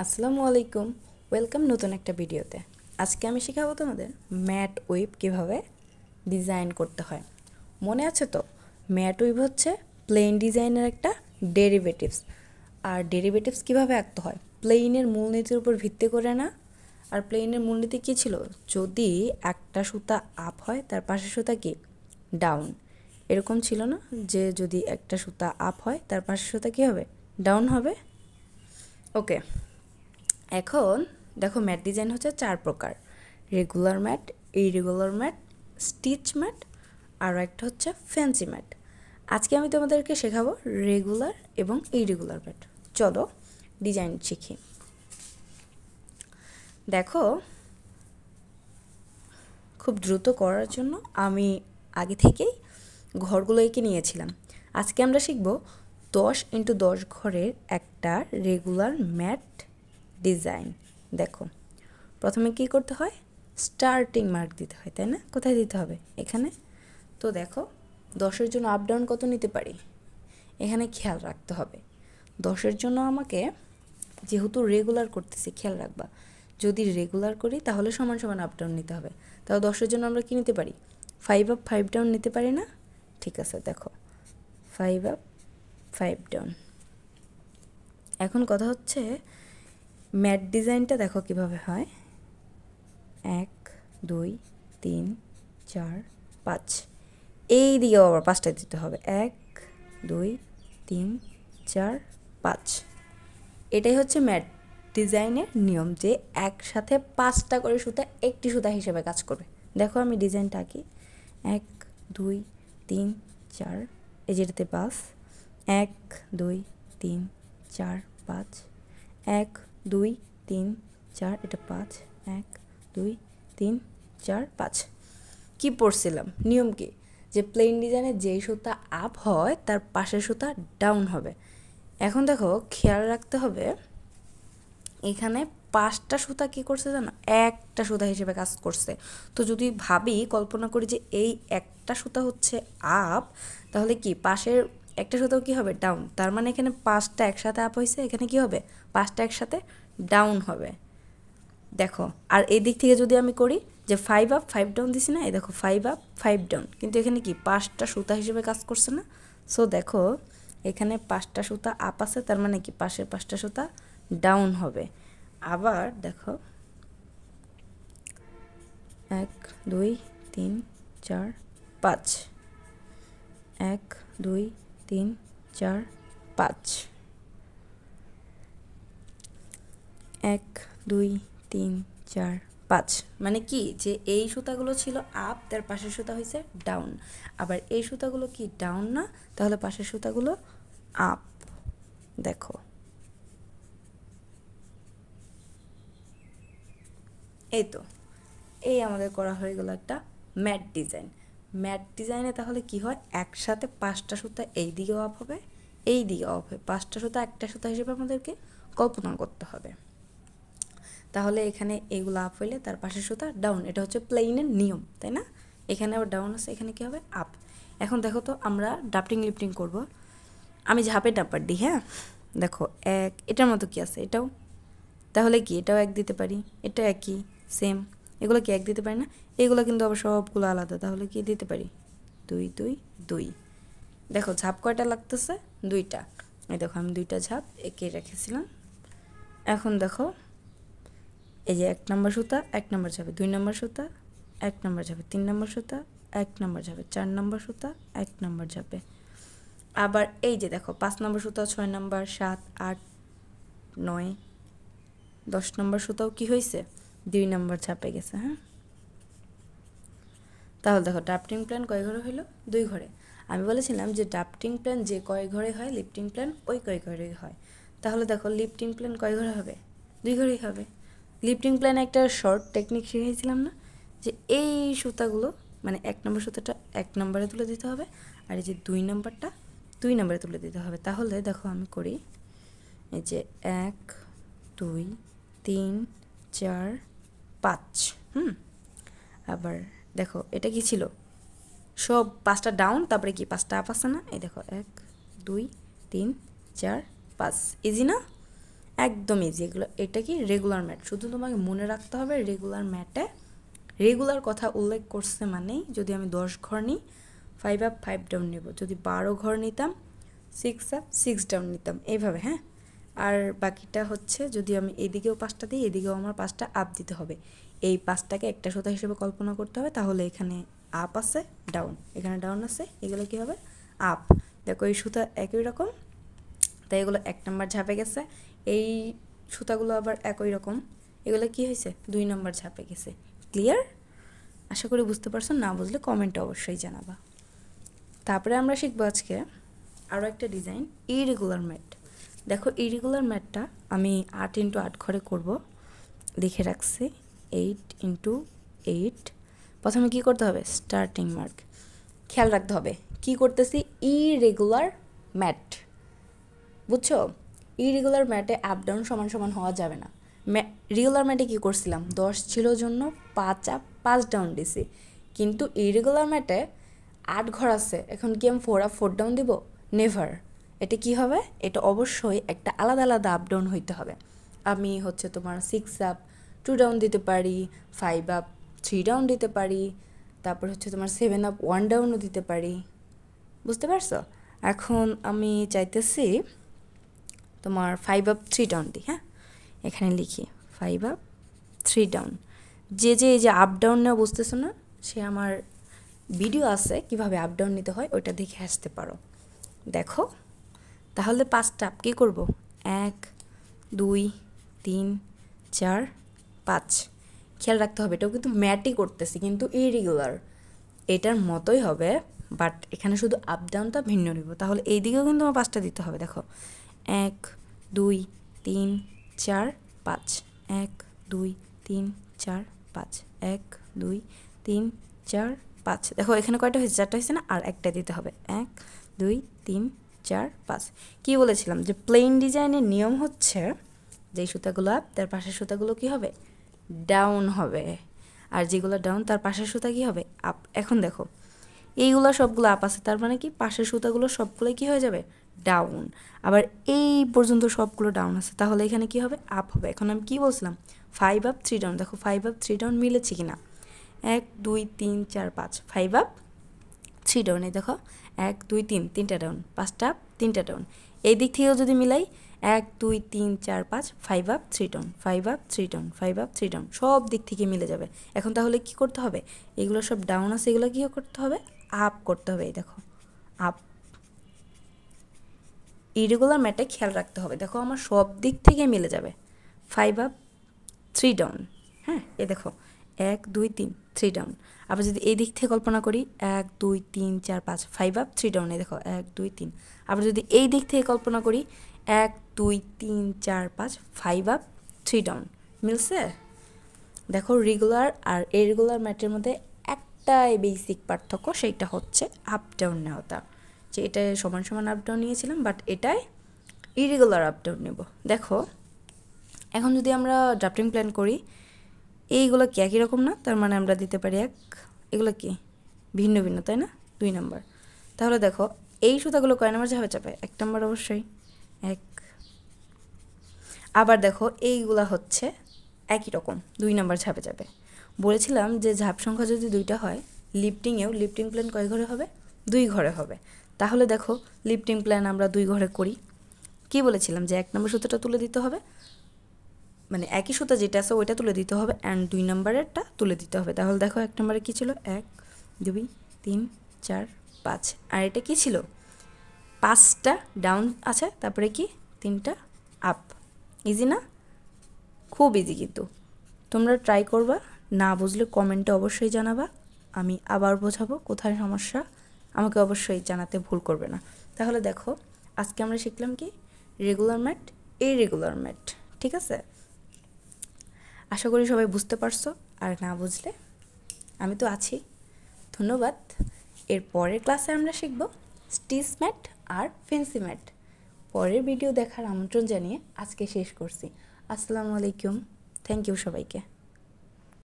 আসসালামু আলাইকুম, ওয়েলকাম নতুন একটা ভিডিওতে। আজকে আমি শেখাবো তোমাদের ম্যাট ওয়েব কীভাবে ডিজাইন করতে হয়। মনে আছে তো, ম্যাট ওয়েব হচ্ছে প্লেন ডিজাইনের একটা ডেরিভেটিভস। আর ডেরিভেটিভস কীভাবে আঁকতে হয়, প্লেনের মূলনীতির উপর ভিত্তি করে না। আর প্লেনের মূলনীতি কী ছিল, যদি একটা সুতা আপ হয় তার পাশের সুতা কি ডাউন, এরকম ছিল না? যে যদি একটা সুতা আপ হয় তার পাশের সুতা কী হবে, ডাউন হবে। ওকে, এখন দেখো ম্যাট ডিজাইন হচ্ছে 4 প্রকার: regular mat, irregular mat, stitch mat, আর একটা হচ্ছে ফ্যান্সি ম্যাট। আজকে আমি তোমাদেরকে শেখাবো রেগুলার এবং ইরেগুলার ম্যাট। চলো ডিজাইন শিখি। দেখো, খুব দ্রুত করার জন্য আমি আগে থেকেই ঘরগুলো এঁকে নিয়েছিলাম। আজকে আমরা শিখব 10x10 ঘরের একটা রেগুলার ম্যাট ডিজাইন। দেখো, প্রথমে কি করতে হয়, স্টার্টিং মার্ক দিতে হয়, তাই না? কোথায় দিতে হবে, এখানে। তো দেখো, 10-এর জন্য আপ ডাউন কত নিতে পারি, এখানে খেয়াল রাখতে হবে। 10-এর জন্য আমাকে, যেহেতু রেগুলার করতেছি, খেয়াল রাখবা, যদি রেগুলার করি তাহলে সমান সমান আপ ডাউন নিতে হবে। তাও 10-এর জন্য আমরা কী নিতে পারি, 5 আপ 5 ডাউন নিতে পারি না? ঠিক আছে, দেখো 5 আপ 5 ডাউন। এখন কথা হচ্ছে ম্যাট ডিজাইনটা দেখো কিভাবে হয়। 1 2 3 4 5, এই দিকেও আবার 5টা দিতে হবে। 1 2 3 4 5। এটাই হচ্ছে ম্যাট ডিজাইনের নিয়ম, যে একসাথে 5টা করে সুতা একটি সুতা হিসেবে কাজ করবে। দেখো আমি ডিজাইনটা আঁকি। 1 2 3 4, এই যেটাতে 5, 1 2 3 4 5, 1 2 3 4, এটা 5, 1 2 3 4 5। কী পড়ছিলাম, নিয়ম কি, যে প্লেন ডিজাইনে যেই সুতা আপ হয় তার পাশের সুতা ডাউন হবে। এখন দেখো খেয়াল রাখতে হবে, এখানে 5টা সুতা কী করছে জানো, একটা সুতা হিসেবে কাজ করছে। তো যদি ভাবি, কল্পনা করি যে এই একটা সুতা হচ্ছে আপ, তাহলে কি পাশের একটা সুতাও কী হবে, ডাউন। তার মানে এখানে 5টা একসাথে আপ হয়েছে, এখানে কি হবে, 5টা একসাথে ডাউন হবে। দেখো, আর এই দিক থেকে যদি আমি করি যে 5 আপ 5 ডাউন দিছি না, এই দেখো 5 আপ 5 ডাউন, কিন্তু এখানে কি 5টা সুতা হিসেবে কাজ করছে না। সো দেখো এখানে 5টা সুতা আপ আছে, তার মানে কি পাশের 5টা সুতা ডাউন হবে। আবার দেখো 1 2 3 4 5, 1 2 3 4 5, 1 2 3 4 5। মানে কি, যে এই সুতাগুলো ছিল আপ, তার পাশের সুতা হয়েছে ডাউন। আবার এই সুতাগুলো কি ডাউন না, তাহলে পাশের সুতাগুলো আপ। দেখো এই তো, এই আমাদের করা হয়ে গেল একটা ম্যাট ডিজাইন। ম্যাট ডিজাইনে তাহলে কি হয়, একসাথে 5টা সুতা এই দিকেও আপ হবে, এই দিকেও আপ হবে। 5টা সুতা একটা সুতা হিসেবে আমাদেরকে কল্পনা করতে হবে। তাহলে এখানে এইগুলো আপ হইলে তার পাশের সুতা ডাউন, এটা হচ্ছে প্লেনের নিয়ম, তাই না? এখানে আবার ডাউন আছে, এখানে কি হবে, আপ। এখন দেখো তো, আমরা ডাফটিং লিফটিং করব। আমি ঝাপে ডাপার দিই, হ্যাঁ। দেখো 1, এটার মতো কি আছে, এটাও, তাহলে কি এটাও 1 দিতে পারি, এটা একই সেম। এগুলো কি 1 দিতে পারি না? এগুলো কিন্তু আবার সবগুলো আলাদা, তাহলে কি দিতে পারি 2 2 2। দেখো ঝাপ কয়টা লাগতেছে, 2টা। এই দেখো আমি 2টা ঝাপ এঁকে রেখেছিলাম। এখন দেখো এই যে 1 নম্বর সুতা 1 নম্বর ঝাপে, 2 নম্বর সুতা 1 নম্বর ঝাপে, 3 নম্বর সুতা 1 নম্বর ঝাপে, 4 নম্বর সুতা 1 নম্বর ঝাপে। আবার এই যে দেখো 5 নম্বর সুতা 6 নম্বর, 7 8 9 10 নম্বর সুতাও কি হয়েছে, 2 নম্বর ঝাপে গেছে, হ্যাঁ। তাহলে দেখো ড্রাফটিং প্ল্যান কয় ঘরে হইলো, 2 ঘরে। আমি বলেছিলাম যে ড্রাফটিং প্ল্যান যে কয় ঘরে হয়, লিফটিং প্ল্যান ওই কয় ঘরে হয়। তাহলে দেখো লিফটিং প্ল্যান কয় ঘরে হবে, 2 ঘরেই হবে। লিফটিং প্ল্যান একটা শর্ট টেকনিক শিখেছিলাম না, যে এই সুতাগুলো, মানে 1 নম্বর সুতাটা 1 নম্বরে তুলে দিতে হবে, আর এই যে 2 নম্বরটা 2 নম্বরে তুলে দিতে হবে। তাহলে দেখো আমি করি, এই যে 1 2 3 4 5, আবার দেখো এটা কি ছিল, সব 5টা ডাউন, তারপরে কি 5টা আপ আছে না, এই দেখো 1 2 3 4 5, ইজি না? একদম ইজি এগুলো। এটা কি রেগুলার ম্যাট, শুধু তোমাকে মনে রাখতে হবে রেগুলার ম্যাটে রেগুলার কথা উল্লেখ করছে মানেই যদি আমি 10 ঘর নিই 5 আপ 5 ডাউন নেব, যদি 12 ঘর নিতাম 6 আপ 6 ডাউন নিতাম, এইভাবে। হ্যাঁ, আর বাকিটা হচ্ছে যদি আমি এদিকেও 5টা দিই এদিকেও আমার 5টা আপ দিতে হবে। এই 5টাকে একটা সুতা হিসেবে কল্পনা করতে হবে, তাহলে এখানে আপ আছে ডাউন, এখানে ডাউন আছে, এগুলো কি হবে আপ। দেখো এই সুতা একই রকম, তাই এগুলো 1 নাম্বার ঝাপে গেছে। এই সুতাগুলো আবার একই রকম, এগুলো কি হয়েছে 2 নাম্বার ঝাপে গেছে। ক্লিয়ার? আশা করি বুঝতে পারছো, না বুঝলে কমেন্টে অবশ্যই জানাবা। তারপরে আমরা শিখবো আজকে আরও একটা ডিজাইন, ইরেগুলার ম্যাট। দেখো ইরেগুলার ম্যাটটা আমি 8x8 ঘরে করব, লিখে রাখছি 8x8। প্রথমে কি করতে হবে, স্টার্টিং মার্ক। খেয়াল রাখতে হবে কি করতেছি, ইরেগুলার ম্যাট, বুঝছো? ইরেগুলার ম্যাটে আপ ডাউন সমান সমান হওয়া যাবে না। রেগুলার ম্যাটে কী করছিলাম, 10 ছিল জন্য 5 আপ 5 ডাউন দিছি, কিন্তু ইরেগুলার ম্যাটে 8 ঘর আছে, এখন কি আমি 4 আপ 4 ডাউন দিব? নেভার। এটা কি হবে, এটা অবশ্যই একটা আলাদা আলাদা আপ ডাউন হইতে হবে। আমি হচ্ছে তোমার 6 আপ 2 ডাউন দিতে পারি, 5 আপ 3 ডাউন দিতে পারি, তারপর হচ্ছে তোমার 7 আপ 1 ডাউনও দিতে পারি, বুঝতে পারছো? এখন আমি চাইতেছি তোমার 5 আপ 3 ডাউন দিই। হ্যাঁ, এখানে লিখি 5 আপ 3 ডাউন। যে এই যে আপ ডাউন নেওয়া বুঝতেছো না, সে আমার ভিডিও আছে কিভাবে আপ ডাউন নিতে হয়, ওইটা দেখে আসতে পারো। দেখো তাহলে 5টা আপ কী করবো, 1 2 3 4 5। খেয়াল রাখতে হবে এটাও কিন্তু ম্যাটই করতেছি, কিন্তু ইরেগুলার এটার মতোই হবে, বাট এখানে শুধু আপ ডাউনটা ভিন্ন নিব। তাহলে এই দিকেও কিন্তু আমার 5টা দিতে হবে। দেখো 1 2 3 4 5, 1 2 3 4 5, 1 2 3 4 5। দেখো এখানে কয়টা হয়েছে, 4টা হয়েছে না, আর একটা দিতে হবে। 1 2 3 4 5। কী বলেছিলাম যে প্লেন ডিজাইনের নিয়ম হচ্ছে যে সুতাগুলো আপ তার পাশের সুতাগুলো কি হবে, ডাউন হবে, আর যেগুলো ডাউন তার পাশের সুতা কি হবে, আপ। এখন দেখো এইগুলো সবগুলো আপ আছে, তার মানে কি পাশের সুতাগুলো সবগুলোই কি হয়ে যাবে, ডাউন। আবার এই পর্যন্ত সবগুলো ডাউন আছে, তাহলে এখানে কি হবে, আপ হবে। এখন আমি কি বলছিলাম, 5 আপ 3 ডাউন। দেখো 5 আপ 3 ডাউন মিলেছে কি না, 1 2 3 4 5, 5 আপ 3 ডাউন। এই দেখো 1 2 3 3টা ডাউন, 5টা আপ 3টা ডাউন। এই দিক থেকেও যদি মিলাই 1 2 3 4 5, 5 up 3 down, 5 up 3 down, 5 up 3 down, সব দিক থেকে মিলে যাবে। এখন তাহলে কি করতে হবে, এগুলো সব ডাউন আছে, এগুলো কী করতে হবে, আপ করতে হবে। এই দেখো আপ। ইরেগুলার ম্যাটে খেয়াল রাখতে হবে, দেখো আমার সব দিক থেকে মিলে যাবে। 5 আপ 3 ডাউন। হ্যাঁ, এ দেখো 1 2 3 3 ডাউন। আবার যদি এই দিক থেকে কল্পনা করি 1 2 3 4 5, 5 আপ 3 ডাউন। এই দেখো 1 2 3। আবার যদি এই দিক থেকে কল্পনা করি 1 2 3 4 5, 5 আপ 3 ডাউন। মিলছে? দেখো রেগুলার আর ইরেগুলার ম্যাটের মধ্যে একটাই বেসিক পার্থক্য, সেইটা হচ্ছে আপ ডাউন নেওয়াটা। যে এটায় সমান সমান আপ ডাউন নিয়েছিলাম, বাট এটাই ইরেগুলার আপ ডাউন নেব। দেখো এখন যদি আমরা ড্রাফটিং প্ল্যান করি, এইগুলো কি একই রকম না, তার মানে আমরা দিতে পারি 1, এগুলো কি ভিন্ন ভিন্ন, তাই না, 2 নাম্বার। তাহলে দেখো এই সুতাগুলো কয় নাম্বার ঝাপে চাপে, 1 নাম্বার অবশ্যই 1। আবার দেখো এইগুলা হচ্ছে একই রকম 2 নাম্বার ঝাপে যাবে। বলেছিলাম যে ঝাপ সংখ্যা যদি 2টা হয়, লিফটিংয়েও লিফটিং প্ল্যান কয় ঘরে হবে, 2 ঘরে হবে। তাহলে দেখো লিফটিং প্ল্যান আমরা 2 ঘরে করি। কি বলেছিলাম যে 1 নম্বর সুতাটা তুলে দিতে হবে, মানে একই সুতা যেটা আছে ওইটা তুলে দিতে হবে, অ্যান্ড 2 নাম্বারেরটা তুলে দিতে হবে। তাহলে দেখো 1 নম্বরে কী ছিল, 1 2 3 4 5, আর এটা কী ছিল, 5টা ডাউন আছে, তারপরে কি 3টা আপ। ইজি না? খুব ইজি, কিন্তু তোমরা ট্রাই করবা, না বুঝলে কমেন্টে অবশ্যই জানাবা, আমি আবার বোঝাবো কোথায় সমস্যা, আমাকে অবশ্যই জানাতে ভুল করবে না। তাহলে দেখো আজকে আমরা শিখলাম কি, রেগুলার ম্যাট, ইরেগুলার ম্যাট। ঠিক আছে, আশা করি সবাই বুঝতে পারছো, আর না বুঝলে আমি তো আছি। ধন্যবাদ। এর পরের ক্লাসে আমরা শিখব স্টিচ ম্যাট আর ফেন্সি ম্যাট। পরের ভিডিও দেখার আমন্ত্রণ জানিয়ে আজকে শেষ করছি। আসসালামু আলাইকুম, থ্যাংক ইউ সবাইকে।